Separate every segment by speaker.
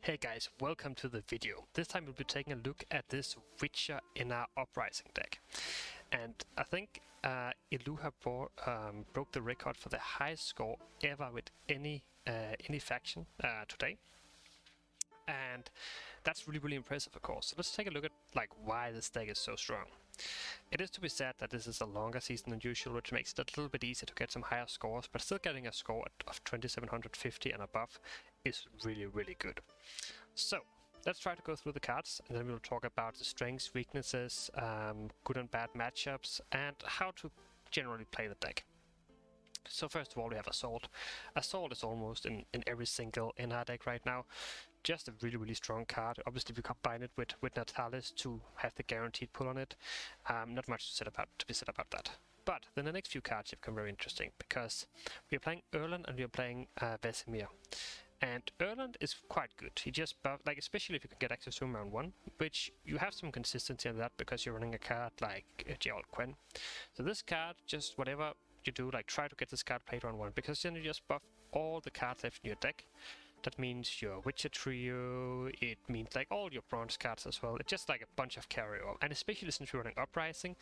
Speaker 1: Hey guys, welcome to the video. This time we'll be taking a look at this Witcher in our Uprising deck. And I think Iluha broke the record for the highest score ever with any faction today. And that's really impressive, of course. So let's take a look at why this deck is so strong. It is to be said that this is a longer season than usual, which makes it a little bit easier to get some higher scores, but still getting a score of 2750 and above is really good. So let's try to go through the cards, and then we'll talk about the strengths, weaknesses, good and bad matchups, and how to generally play the deck. So first of all, we have Assault. Assault is almost in every single NR deck right now. Just a really strong card. Obviously, we combine it with Natalis to have the guaranteed pull on it. Not much to be said about that. But then the next few cards have become very interesting because we are playing Erland and we are playing Vesemir. And Erland is quite good. He just especially if you can get access to him round 1, which you have some consistency on that because you're running a card like Gwent. So this card, just whatever you do, try to get this card played round 1, because then you just buff all the cards left in your deck. That means your Witcher trio, it means all your bronze cards as well. It's just a bunch of carryover. And especially since we're running Uprising,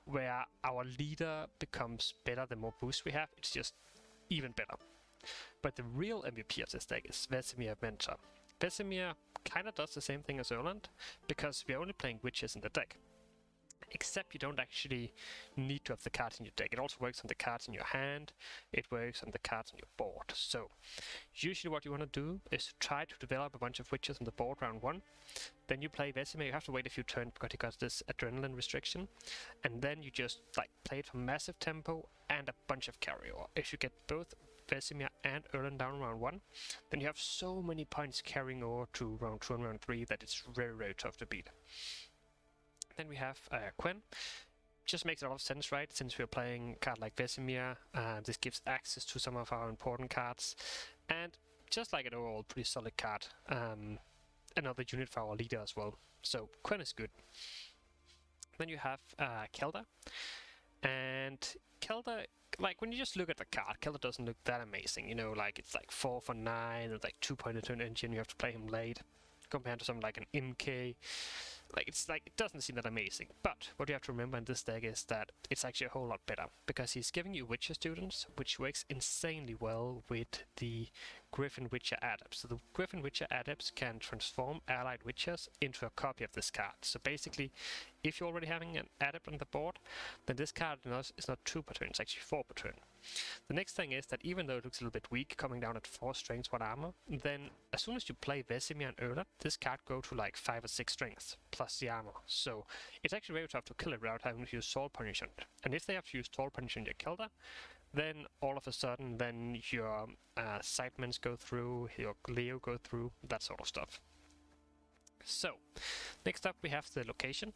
Speaker 1: where our leader becomes better the more boosts we have, it's just even better. But the real MVP of this deck is Vesemir Mentor. Vesemir kinda does the same thing as Erland, because we're only playing witches in the deck. Except you don't actually need to have the cards in your deck. It also works on the cards in your hand, it works on the cards on your board. So usually what you want to do is try to develop a bunch of witches on the board round 1. Then you play Vesemir. You have to wait a few turns because he got this adrenaline restriction. And then you just play it for massive tempo and a bunch of carryover. If you get both Vesemir and Erland down round 1, then you have so many points carrying over to round 2 and round 3 that it's very tough to beat. Then we have Gwent. Just makes a lot of sense, right? Since we're playing a card like Vesemir, this gives access to some of our important cards, and just an overall pretty solid card. Another unit for our leader as well. So Gwent is good. Then you have Kelda, and Kelda, when you just look at the card, Kelda doesn't look that amazing. You know, it's 4 for 9 and 2 point into an engine. You have to play him late, compared to something like an MK. It doesn't seem that amazing, but what you have to remember in this deck is that it's actually a whole lot better, because he's giving you Witcher students, which works insanely well with the Griffin Witcher adepts. So the Griffin Witcher adepts can transform allied Witchers into a copy of this card. So basically, if you're already having an adept on the board, then this card is not 2 per turn, it's actually 4 per turn. The next thing is that even though it looks a little bit weak, coming down at 4 strength, 1 armor, then as soon as you play Vesemir and Erland, this card go to 5 or 6 strength, plus the armor. So it's actually very tough to kill it without having to use Soul Punish on it. And if they have to use Soul Punish on your Kelda, then all of a sudden, then your Sightmans go through, your Leo go through, that sort of stuff. So, next up we have the location.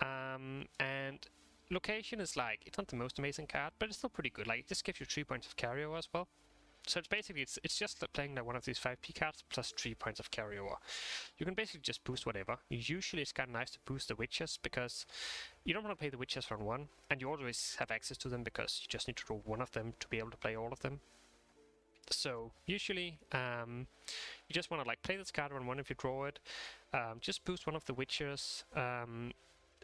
Speaker 1: And location is it's not the most amazing card, but it's still pretty good. It just gives you 3 points of carryover as well. So it's basically, it's just playing one of these 5p cards plus 3 points of carryover. You can basically just boost whatever. Usually it's kind of nice to boost the witches, because you don't want to play the witches round 1, and you always have access to them because you just need to draw one of them to be able to play all of them. So usually you just want to play this card round 1 if you draw it. Just boost one of the witches.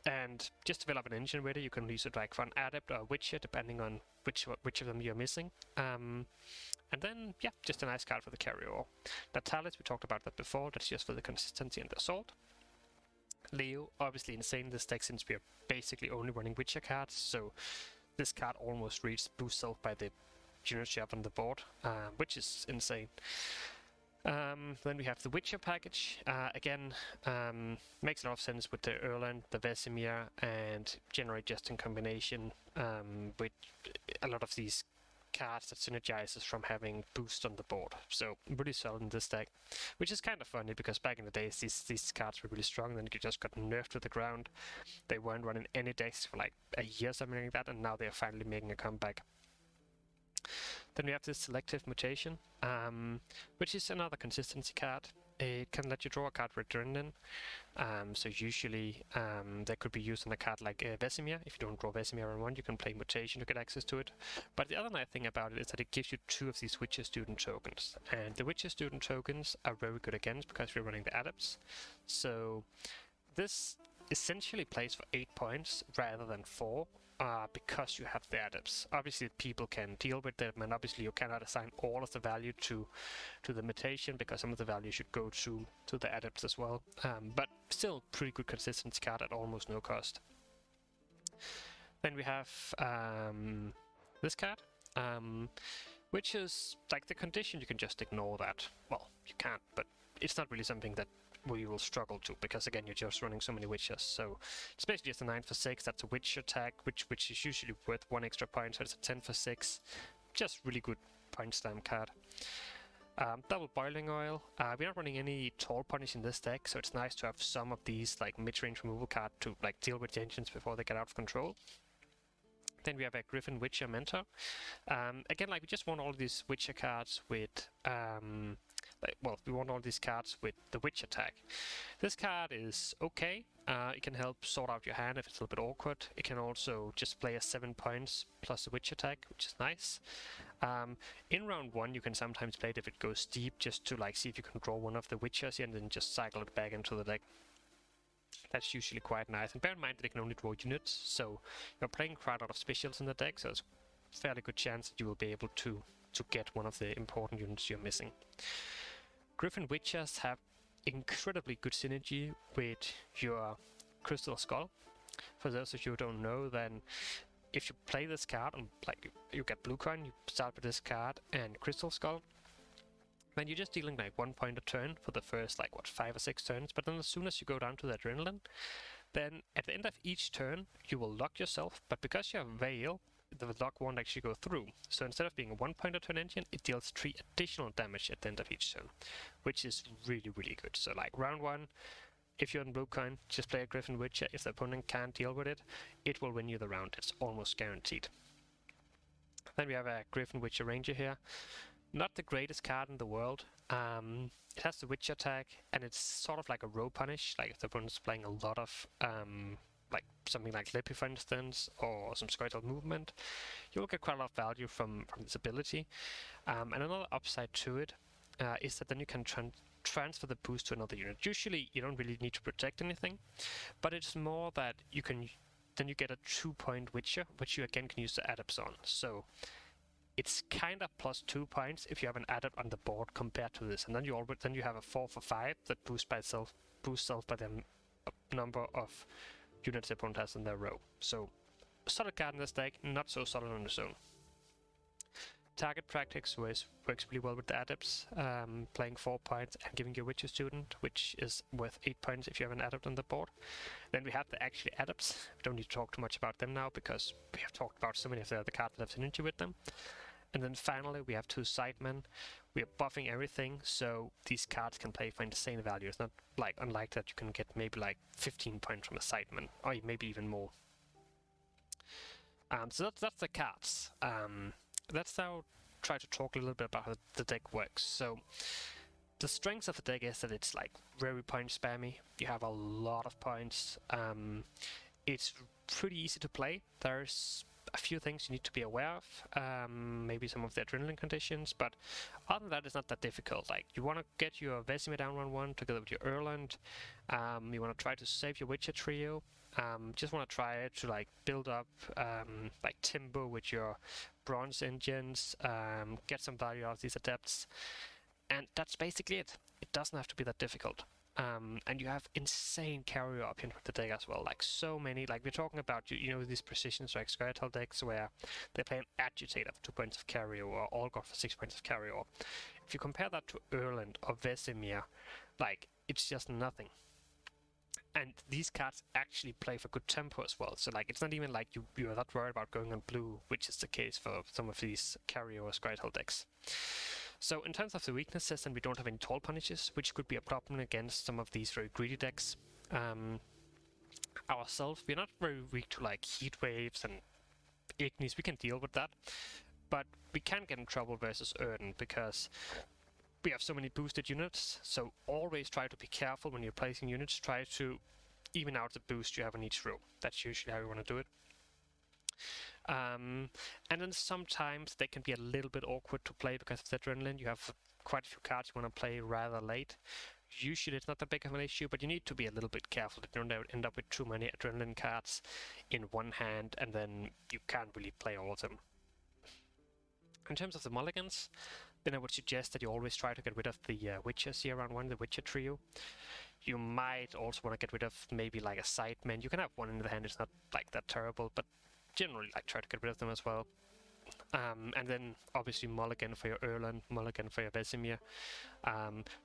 Speaker 1: And just develop an engine with it. You can use it for an adept or a witcher, depending on which of them you're missing. And then, yeah, just a nice card for the carryover. Natalis, we talked about that before. That's just for the consistency and the assault. Leo, obviously insane in this deck since we're basically only running witcher cards. So this card almost reaches boost self by the units you have on the board, which is insane. Then we have the Witcher package. Again, makes a lot of sense with the Erland, the Vesemir, and generally just in combination with a lot of these cards that synergizes from having boost on the board. So really solid in this deck, which is kind of funny because back in the days these cards were really strong, then you just got nerfed to the ground. They weren't running any decks for a year, something like that, and now they're finally making a comeback. Then we have this Selective Mutation, which is another consistency card. it can let you draw a card with Adrenaline. So usually that could be used on a card like Vesemir. If you don't draw Vesemir on one, you can play Mutation to get access to it. But the other nice thing about it is that it gives you 2 of these Witcher Student tokens. And the Witcher Student tokens are very good against because we're running the Adepts. So this essentially plays for 8 points rather than 4. Because you have the adepts. Obviously people can deal with them, and obviously you cannot assign all of the value to the mutation because some of the value should go to the adepts as well. But still pretty good consistency card at almost no cost. Then we have this card, which is like the condition. You can just ignore that. Well, you can't, but it's not really something that we will struggle to, because again you're just running so many witches. So it's basically just a 9 for 6. That's a witch attack, which is usually worth 1 extra point, so it's a 10 for 6. Just really good point slam card. Double boiling oil. We're not running any tall punish in this deck, so it's nice to have some of these like mid-range removal card to like deal with the engines before they get out of control. Then we have a Griffin Witcher Mentor. Again, like we just want all these Witcher cards with we want all these cards with the Witch attack. This card is okay. It can help sort out your hand if it's a little bit awkward. It can also just play a 7 points plus the Witch attack, which is nice. In round 1, you can sometimes play it if it goes deep, just to like see if you can draw one of the Witchers here and then just cycle it back into the deck. That's usually quite nice. And bear in mind that it can only draw units, so you're playing quite a lot of specials in the deck, so it's a fairly good chance that you will be able to get one of the important units you're missing. Griffin Witchers have incredibly good synergy with your Crystal Skull. For those of you who don't know, then if you play this card and like you get blue coin, you start with this card and Crystal Skull, then you're just dealing like 1 point a turn for the first like 5 or 6 turns. But then as soon as you go down to the Adrenaline, then at the end of each turn you will lock yourself, but because you have Veil, the lock won't actually go through. So instead of being a 1 point a turn engine, it deals 3 additional damage at the end of each turn, which is really, really good. So like round 1, if you're in blue coin, just play a Griffin Witcher. If the opponent can't deal with it, it will win you the round. It's almost guaranteed. Then we have a Griffin Witcher Ranger here. Not the greatest card in the world. It has the Witch attack, and it's sort of like a row punish. Like if the opponent's playing a lot of like something like Lippy, for instance, or some skeletal movement, you'll get quite a lot of value from this ability. And another upside to it is that then you can transfer the boost to another unit. Usually you don't really need to protect anything, but it's more that you can then you get a 2 point Witcher, which you again can use the adepts on. So it's kind of plus 2 points if you have an adept on the board compared to this, and then you have a 4 for 5 that boosts self by the number of units the opponent has in their row. So solid card in this deck, not so solid on its own. Target practice works really well with the adepts, playing 4 points and giving you a Witcher Student, which is worth 8 points if you have an adept on the board. Then we have the actually adepts. We don't need to talk too much about them now because we have talked about so many of the other cards that have synergy with them. And then finally we have 2 Sidemen. We are buffing everything, so these cards can play for insane value. It's not like unlike that you can get maybe like 15 points from a Sideman, or maybe even more. So that's the cards. Let's now try to talk a little bit about how the deck works. So the strengths of the deck is that it's like very point spammy. You have a lot of points. It's pretty easy to play. There's a few things you need to be aware of, maybe some of the adrenaline conditions, but other than that, it's not that difficult. Like you want to get your Vesemir down 1/1 together with your Erland. You want to try to save your Witcher trio. Just want to try to like build up like Timber with your bronze engines, get some value out of these adepts, and that's basically it. It doesn't have to be that difficult. And you have insane carrier options with the deck as well. Like so many, like we're talking about, you know, these precision strike skeletal decks where they play an Agitator for 2 points of carrier, or Olgor for 6 points of carrier. If you compare that to Erland or Vesemir, like it's just nothing. And these cards actually play for good tempo as well. So like it's not even like you're not worried about going on blue, which is the case for some of these carrier or skeletal decks. So in terms of the weaknesses, then we don't have any tall punishes, which could be a problem against some of these very greedy decks. Ourselves, we're not very weak to like heat waves and ignis. We can deal with that, but we can get in trouble versus Erden because we have so many boosted units, so always try to be careful when you're placing units. Try to even out the boost you have on each row. That's usually how you want to do it. And then sometimes they can be a little bit awkward to play because of the adrenaline. You have quite a few cards you want to play rather late. Usually it's not that big of an issue, but you need to be a little bit careful that you don't end up with too many adrenaline cards in one hand, and then you can't really play all of them. In terms of the mulligans, then I would suggest that you always try to get rid of the witches here around one, the witcher trio. You might also want to get rid of maybe like a sideman. You can have one in the hand, it's not like that terrible, but generally like try to get rid of them as well. And then obviously mulligan for your Erland, mulligan for your Vesemir.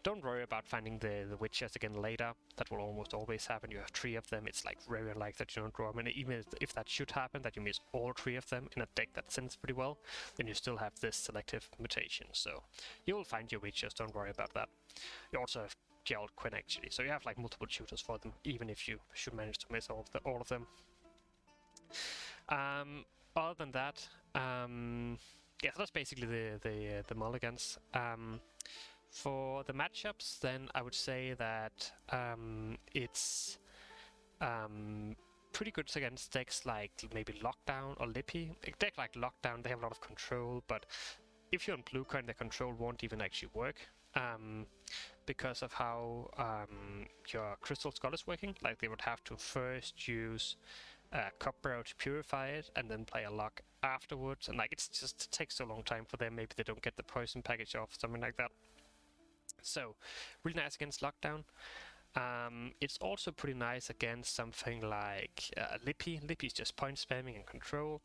Speaker 1: Don't worry about finding the witches again later. That will almost always happen. You have 3 of them. It's like very unlikely that you don't draw them. And even if that should happen, that you miss all 3 of them in a deck that sends pretty well, then you still have this selective mutation. So you will find your witches. Don't worry about that. You also have Gerald Quinn actually. So you have like multiple shooters for them, even if you should manage to miss all of them. Other than that, yeah, so that's basically the mulligans. For the matchups, then I would say that it's pretty good against decks like maybe Lockdown or Lippy. A deck like Lockdown, they have a lot of control, but if you're on blue card, their control won't even actually work because of how your Crystal Skull is working. Like they would have to first use Cupbearer to purify it and then play a lock afterwards, and like it takes so long time for them. Maybe they don't get the poison package off, something like that. So really nice against Lockdown. It's also pretty nice against something like Lippy. Lippy is just point spamming and control.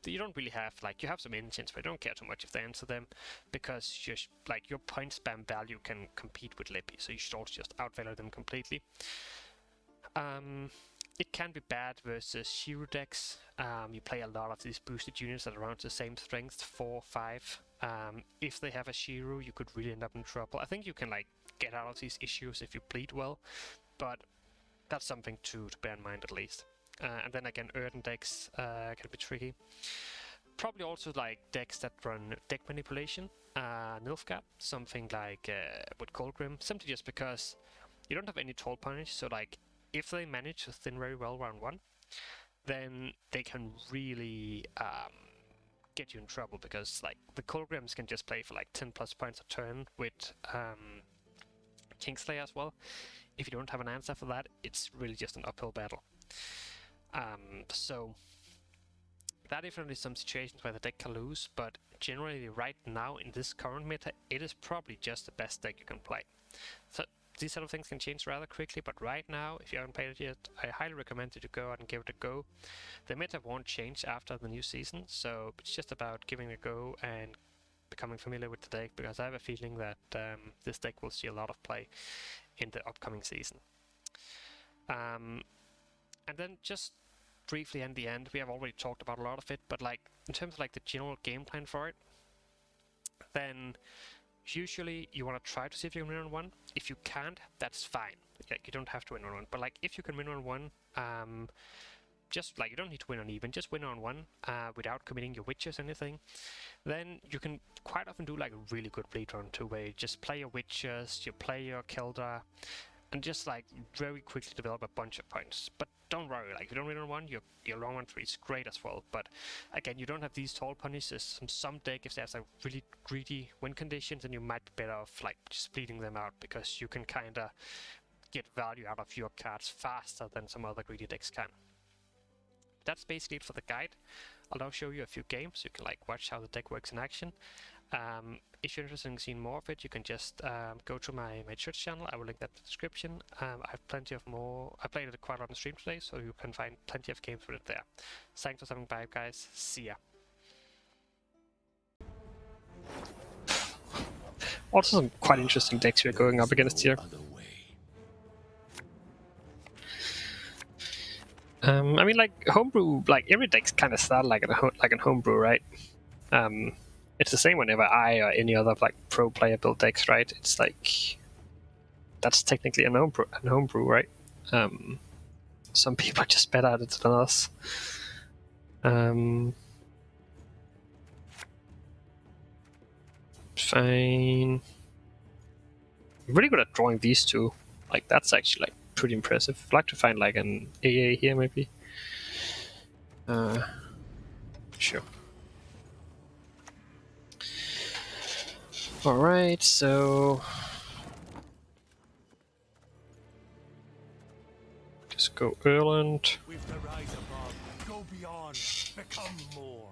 Speaker 1: You don't really have, like, you have some engines, but you don't care too much if they answer them, because like your point spam value can compete with Lippy, so you should also just outvalue them completely. It can be bad versus Shiro decks. You play a lot of these boosted units that are around the same strength, 4, 5. If they have a Shiro, you could really end up in trouble. I think you can like get out of these issues if you bleed well, but that's something to bear in mind at least. And then again, Erden decks can be tricky. Probably also like decks that run deck manipulation, Nilfgaard, something like with Coldgrim, simply just because you don't have any Toll Punish, so like if they manage to thin very well round 1, then they can really get you in trouble, because like the Coldgrims can just play for like 10 plus points a turn with Kingslayer as well. If you don't have an answer for that, it's really just an uphill battle. So there are definitely some situations where the deck can lose, but generally right now in this current meta, it is probably just the best deck you can play. So these sort of things can change rather quickly, but right now, if you haven't played it yet, I highly recommend you to go out and give it a go. The meta won't change after the new season, so it's just about giving it a go and becoming familiar with the deck, because I have a feeling that this deck will see a lot of play in the upcoming season. And then just briefly in the end, we have already talked about a lot of it, but like in terms of like the general game plan for it, then usually you want to try to see if you can win on 1. If you can't, that's fine. Like, you don't have to win on 1, but like if you can win on 1, just like you don't need to win on even, just win on 1 without committing your witches or anything, then you can quite often do like a really good bleed run too, where you just play your witches, you play your Keldar, and just like very quickly develop a bunch of points. But don't worry, like if you don't win on 1, your long run 3 is great as well. But again, you don't have these tall punishes. Some deck, if there's like really greedy win conditions, then you might be better off like just bleeding them out, because you can kinda get value out of your cards faster than some other greedy decks can. That's basically it for the guide. I'll now show you a few games so you can like watch how the deck works in action. If you're interested in seeing more of it, you can just go to my Twitch channel. I will link that in the description. I have plenty of more. I played it quite a lot on stream today, so you can find plenty of games with it there. Thanks for stopping by, guys. See ya. Also some quite interesting decks we're going up against here. I mean, like homebrew, like every deck's kind of started like an homebrew, right? It's the same whenever I or any other like pro player build decks, right? It's like that's technically an homebrew, right? Some people are just better at it than us. Fine. I'm really good at drawing these two. Like, that's actually like pretty impressive. I'd like to find like an AA here, maybe. Sure. Alright, so... just go Erland.
Speaker 2: With the rise above, go beyond, become more.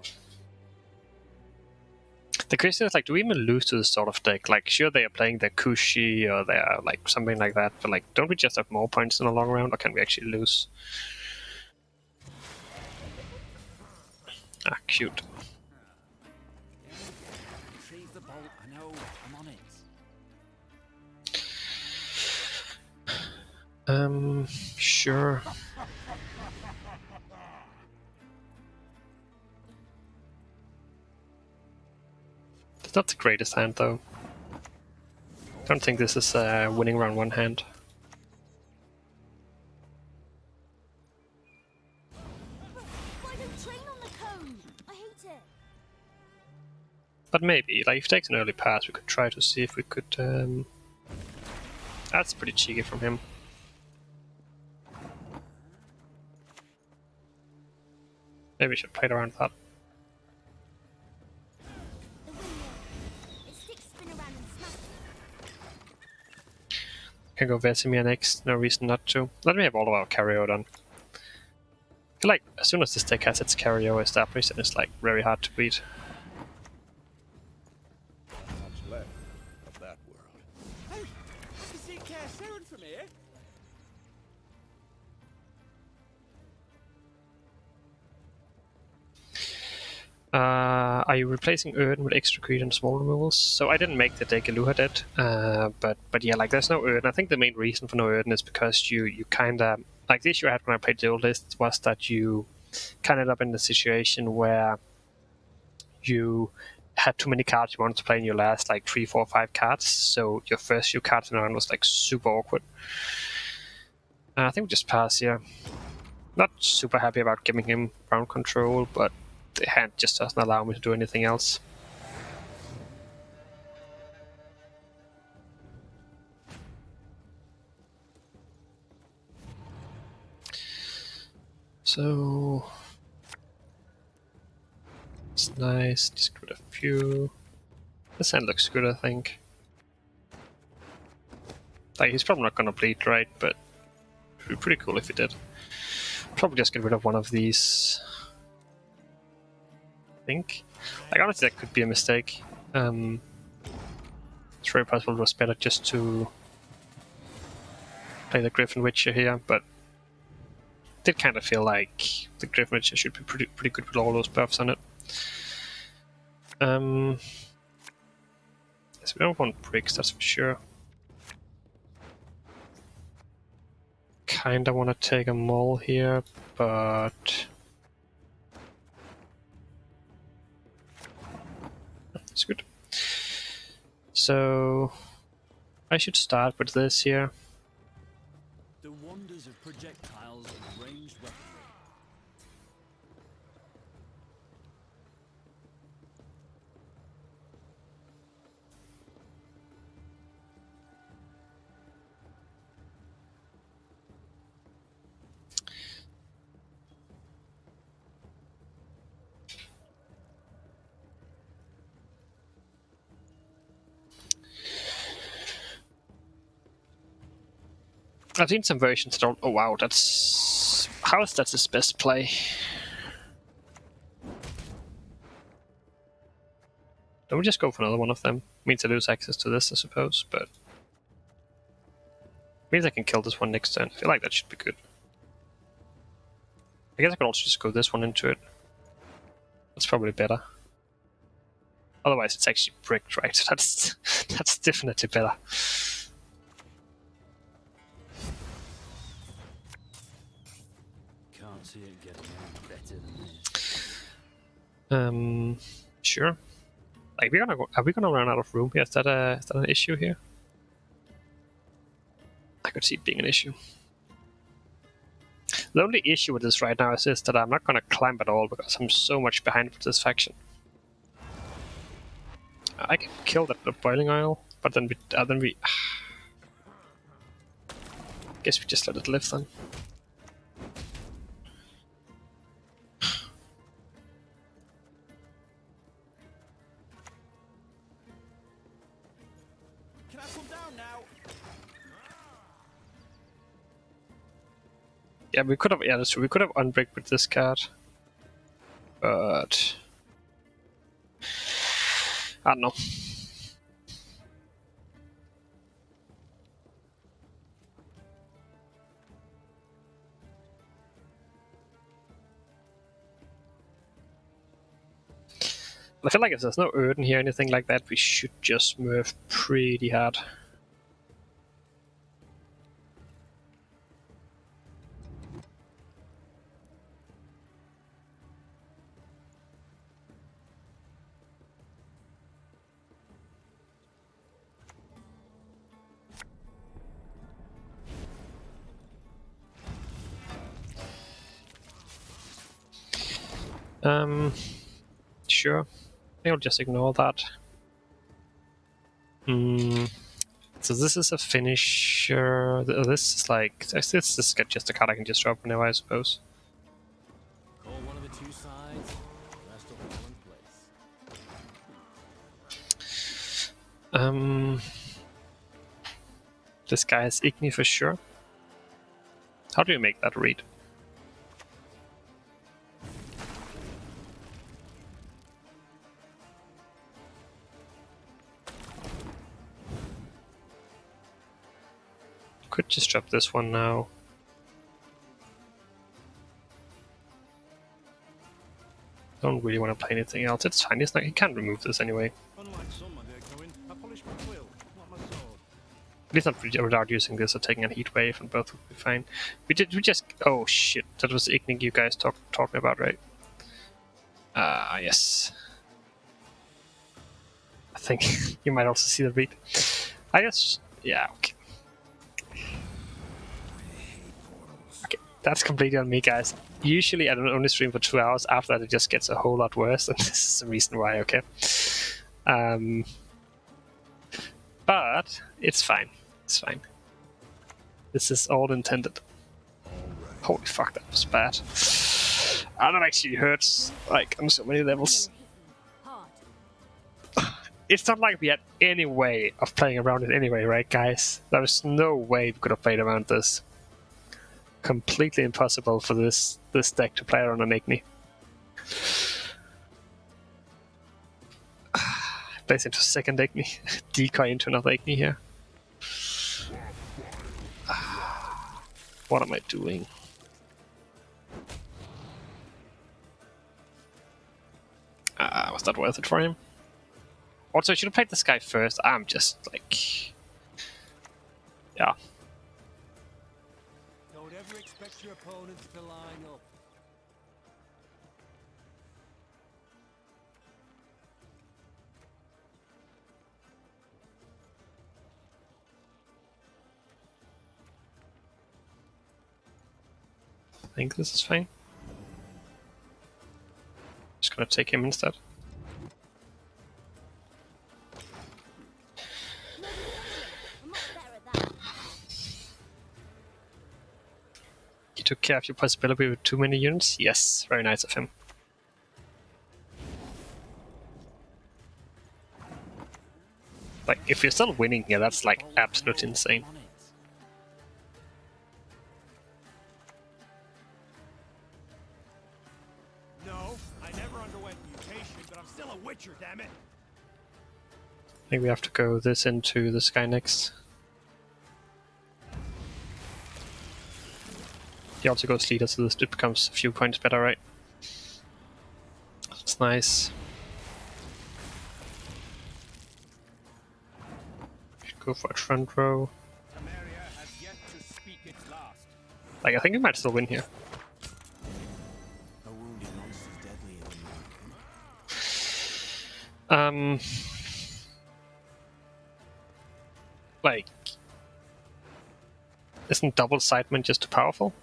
Speaker 1: The question is, like, do we even lose to this sort of deck? Like, sure, they are playing their Kushi or they're like something like that, but like, don't we just have more points in a long round, or can we actually lose? Ah, cute.
Speaker 2: Retrieve the bolt, I know, I'm on it.
Speaker 1: Sure. It's not the greatest hand, though. Don't think this is winning round one hand.
Speaker 3: Why don't train on the cone? I hate it.
Speaker 1: But maybe, like, if it takes an early pass, we could try to see if we could... That's pretty cheeky from him. Maybe we should play it around that.
Speaker 3: The windmill. Its sticks spin around and smash.
Speaker 1: Can go Vesemir next, no reason not to. Let me have all of our carry done. I feel like as soon as this deck has its carry established, then it's like very hard to beat.
Speaker 2: Much left of that world. Hey, I can see Caer Seren from here.
Speaker 1: Are you replacing Erdn with extra creed and small removals? So I didn't make the deck Eluha did, but yeah, like there's no Erdn. I think the main reason for no Erdn is because you kind of like the issue I had when I played the old list was that you kind of ended up in the situation where you had too many cards you wanted to play in your last like 3, 4, 5 cards. So your first few cards in a round was like super awkward. I think we just pass here. Not super happy about giving him round control, but the hand just doesn't allow me to do anything else. So it's nice, just get a few. This hand looks good, I think. Like, he's probably not gonna bleed, right? But it'd be pretty cool if he did. Probably just get rid of one of these. I think. Like, honestly, that could be a mistake. It's very possible it was better just to play the Griffin Witcher here, but it did kind of feel like the Griffin Witcher should be pretty good with all those buffs on it. So we don't want bricks, that's for sure. Kinda want to take a mole here, but that's good. So I should start with this here.
Speaker 2: The wonders of projectiles and ranged weaponry.
Speaker 1: I've seen some versions that don't. Oh wow, that's how is that his best play? Don't we just go for another one of them? Means I lose access to this, I suppose, but means I can kill this one next turn. I feel like that should be good. I guess I could also just go this one into it. That's probably better. Otherwise, it's actually bricked, right? That's definitely better.
Speaker 2: Can't see it getting any better than this.
Speaker 1: Sure. Like, are we gonna run out of room here? Is that an issue here? I could see it being an issue. The only issue with this right now is that I'm not gonna climb at all because I'm so much behind with this faction. I can kill that with boiling oil, but then we Guess we just let it live then.
Speaker 2: Can I come down now?
Speaker 1: Yeah, we could have. Yeah, that's true. We could have unbreak with this card, but I don't know. I feel like if there's no Erden here, anything like that, we should just move pretty hard. Sure. I think I'll just ignore that. So this is a finisher. This is like this is just a card I can just drop whenever, I suppose.
Speaker 2: Call one of the two sides. The rest will fall in place.
Speaker 1: This guy is Igni for sure. How do you make that read? Could just drop this one now. Don't really want to play anything else. It's fine. It's not, he can't remove this anyway.
Speaker 2: Unlike some, my dear Cohen, I polish my quill, not my sword.
Speaker 1: At least not without using this or taking a heat wave, and both would be fine. We just. Oh shit! That was the Igni you guys talking about, right? Yes. I think you might also see the read. I guess. Yeah. Okay. Okay, that's completely on me, guys. Usually I don't only stream for 2 hours. After that, it just gets a whole lot worse, and this is the reason why. Okay. But it's fine. It's fine. This is all intended. Holy fuck, that was bad. That actually hurts, like, on so many levels. It's not like we had any way of playing around it anyway, right, guys? There was no way we could have played around this. Completely impossible for this deck to play around an Igni. Place into second Igni. Decoy into another Igni here. What am I doing? Was that worth it for him? Also, I should have played this guy first. I'm just like... Yeah.
Speaker 2: Don't ever expect your opponents to line up.
Speaker 1: I think this is fine. Just gonna take him instead. He took care of your possibility with too many units? Yes, very nice of him. Like, if you're still winning here, that's like absolutely insane.
Speaker 2: No, I never underwent mutation, but I'm still a Witcher, damn it!
Speaker 1: I think we have to go this into this guy next. He also goes leader, so this becomes a few points better, right? That's nice. Should go for a front row.
Speaker 2: Has yet to speak its last.
Speaker 1: Like, I think we might still win here.
Speaker 2: A wounded monster's deadlier than
Speaker 1: Like, isn't double sideman just too powerful?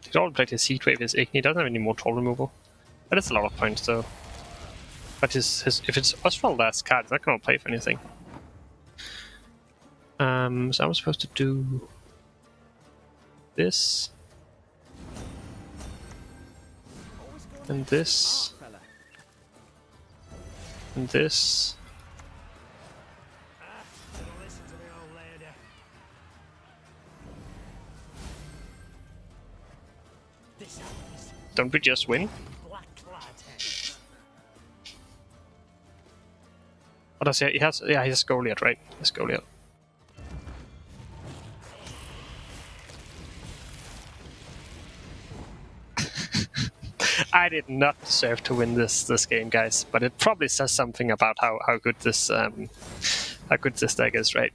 Speaker 1: He's already played his Heat Wave, his Igni, he doesn't have any more troll removal. That is a lot of points though. But if it's Oswald's last card, he's not gonna play for anything. So I'm supposed to do this and this and this. Don't we just win? What does he has? Yeah, he has Goliath, right? He has Goliath. I did not deserve to win this game, guys. But it probably says something about how good this deck is, right?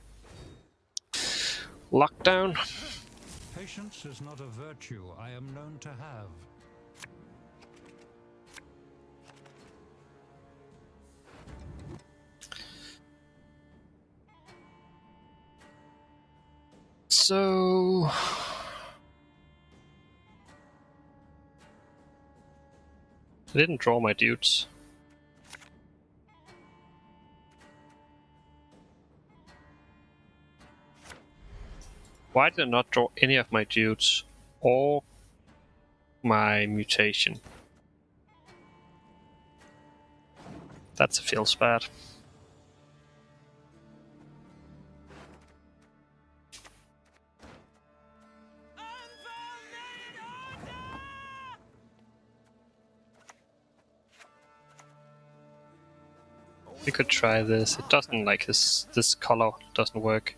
Speaker 1: Lockdown.
Speaker 4: Patience is not a virtue I am known to have.
Speaker 1: So I didn't draw my dudes. Why did I not draw any of my dudes or my mutation? That feels bad. We could try this. It doesn't like this color doesn't work.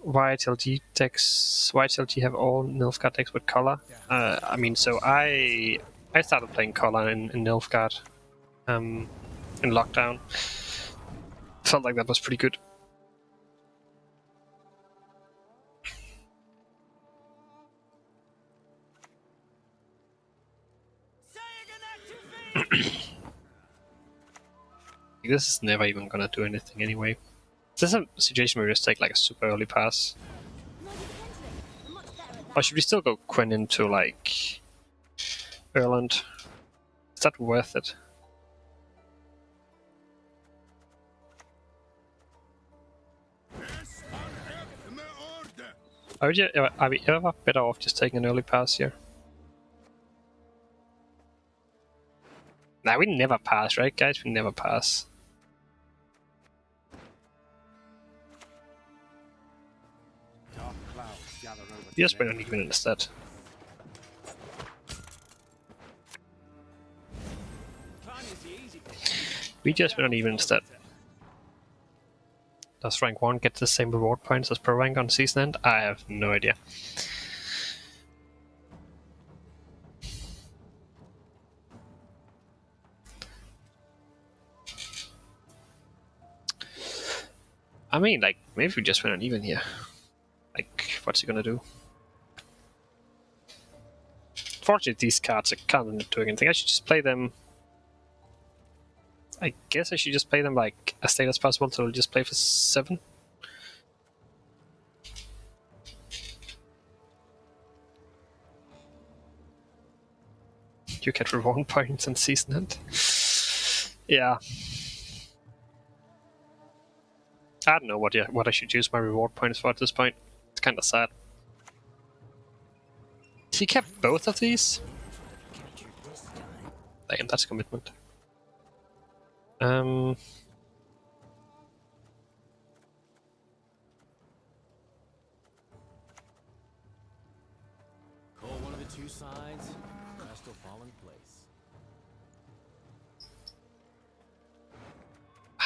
Speaker 1: YTLG decks. YTLG have all Nilfgaard decks with color. I mean, so I started playing color in Nilfgaard, in lockdown. Felt like that was pretty good. This is never even gonna do anything anyway. This is a situation where we just take like a super early pass. Or should we still go Gwent into like Ireland? Is that worth it? Are we ever better off just taking an early pass here? Nah, we never pass, right guys? We never pass. We just went on even instead. We just went on even instead. Does rank 1 get the same reward points as pro rank on season end? I have no idea. I mean, like, maybe we just went on even here. Like, what's he gonna do? Fortunately, these cards can't do anything. I should just play them. I guess I should just play them like as late as possible, so we'll just play for 7. You get reward points on season end. Yeah. I don't know what I should use my reward points for at this point. It's kind of sad. He kept both of these? Damn, that's a commitment.
Speaker 2: Call one of the two sides, the rest will fall in place.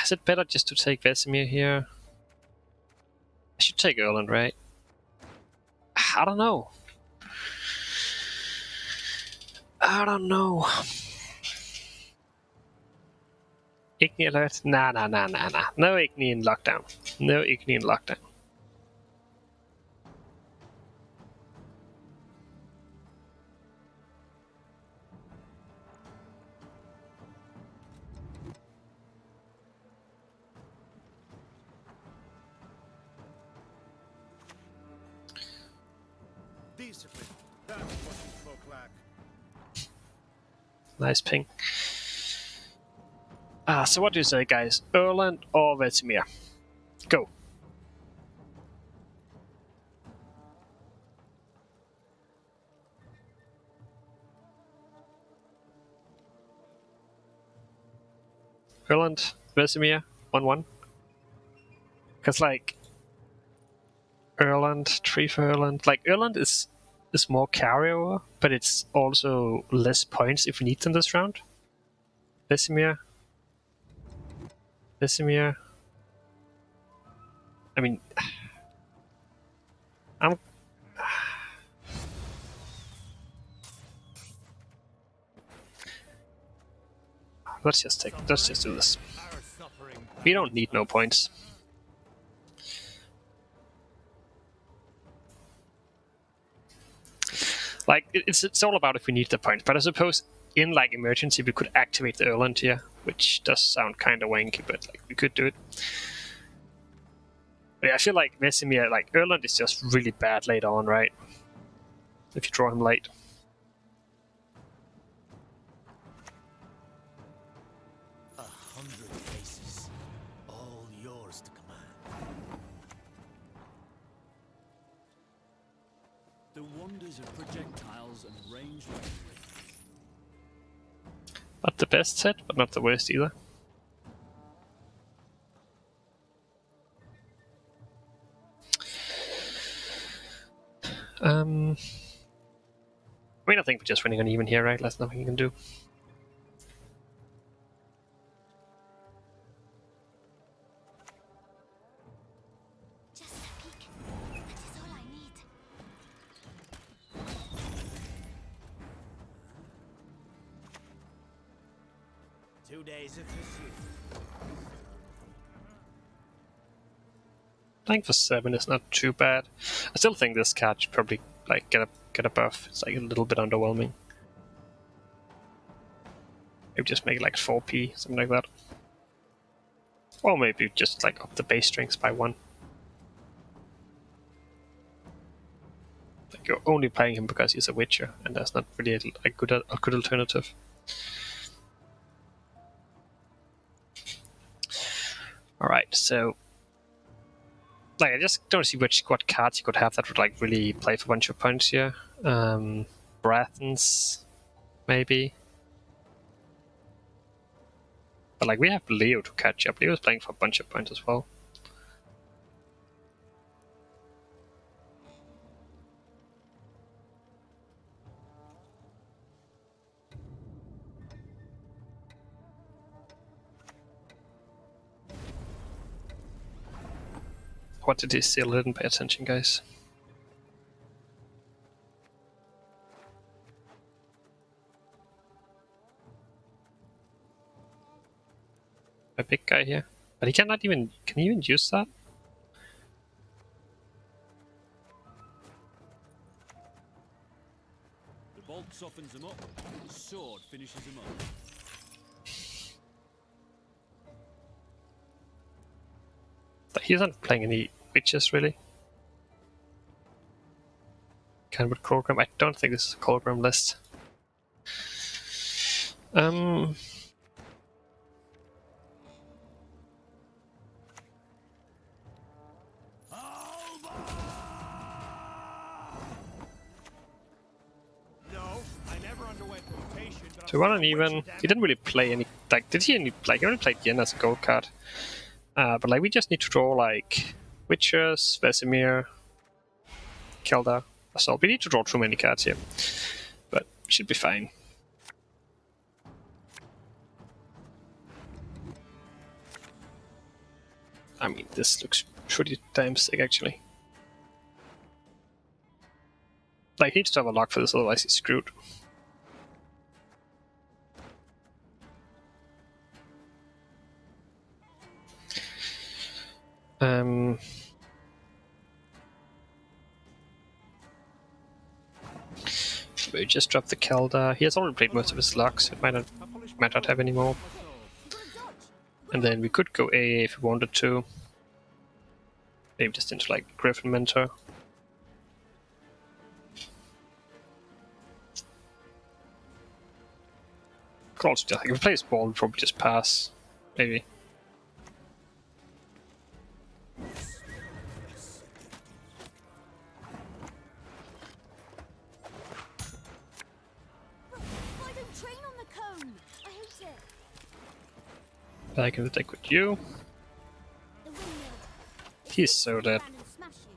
Speaker 1: Is it better just to take Vesemir here? I should take Erland, right? I don't know. I don't know. Igni alert? Nah. No Igni in lockdown. No Igni in lockdown.
Speaker 2: Peaceably. That's what you folk lack.
Speaker 1: Nice ping. So what do you say, guys? Erland or Vesemir? Go. Erland, Vesemir, 1-1. Because, like, Erland, 3 for Erland. Like, Erland is more carryover, but it's also less points if we need them this round. Vesemir. Vesemir. I mean, I'm. Let's just do this. We don't need no points. Like, it's all about if we need the points, but I suppose in, like, emergency we could activate the Erland here, which does sound kind of wanky, but, like, we could do it. But yeah, I feel like Vesemir, like, Erland is just really bad later on, right? If you draw him late.
Speaker 5: The wonders of projectiles and ranged weaponry.
Speaker 1: Not the best set, but not the worst either. I mean, I think we're just winning on even here, right? There's nothing you can do.
Speaker 3: Just a peek. That is all I need.
Speaker 2: 2 days of pursuit.
Speaker 1: I think for 7 is not too bad. I still think this card should probably, like, get a buff. It's like a little bit underwhelming. Maybe just make it like 4p, something like that. Or maybe just like up the base strength by 1. Like, you're only playing him because he's a Witcher, and that's not really a good alternative. Alright, so like, I just don't see what cards you could have that would, like, really play for a bunch of points here. Brathens, maybe. But, like, we have Leo to catch up. Leo's playing for a bunch of points as well. What did he steal? I didn't pay attention, guys. A big guy here. But he cannot even... Can he even use that?
Speaker 5: The bolt softens them up, the sword finishes them up.
Speaker 1: But he isn't playing any witches, really. Can with Colgram? I don't think this is a Colgram list. So we won uneven. He didn't really play any. Like, did he any? Like, he only played Yen as a gold card. But, like, we just need to draw, like, Witchers, Vesemir, Keldar, Assault. We need to draw too many cards here, but we should be fine. I mean, this looks pretty damn sick, actually. Like, he needs to have a lock for this, otherwise he's screwed. We just dropped the Keldar. He has already played most of his locks. It might not have any more. And then we could go AA if we wanted to. Maybe just into, like, Griffin Mentor. could also just, like, if we play Spawn, we'd probably just pass, maybe.
Speaker 3: Why don't train on the cone? I hate it.
Speaker 1: Back in the deck with you.
Speaker 3: The windmill.
Speaker 1: He's so dead.
Speaker 3: Stand and smash you.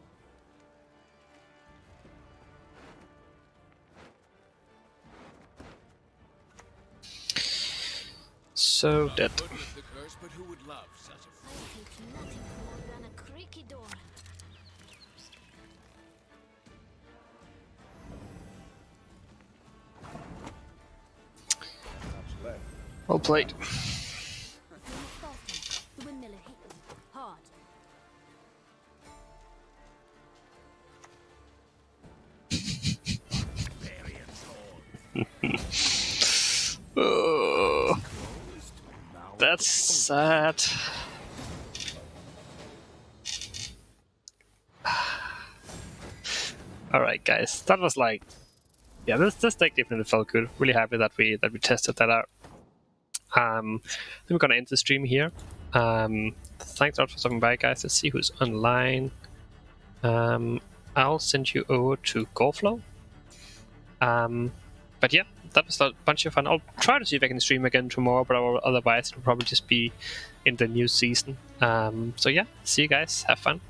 Speaker 1: So dead.
Speaker 2: Good with the curse, but who would love such a
Speaker 3: I hate nothing more than a creaky door.
Speaker 2: much left?
Speaker 1: Well played.
Speaker 3: The windmiller hit them hard.
Speaker 1: Oh, that's sad. Alright guys, that was like, yeah, this deck definitely felt good. Really happy that we tested that out. Then we're gonna end the stream here. Thanks a lot for stopping by, guys. Let's see who's online. I'll send you over to Golflow. But yeah, that was a bunch of fun. I'll try to see if I can stream again tomorrow, but otherwise it'll probably just be in the new season. So yeah, see you guys. Have fun.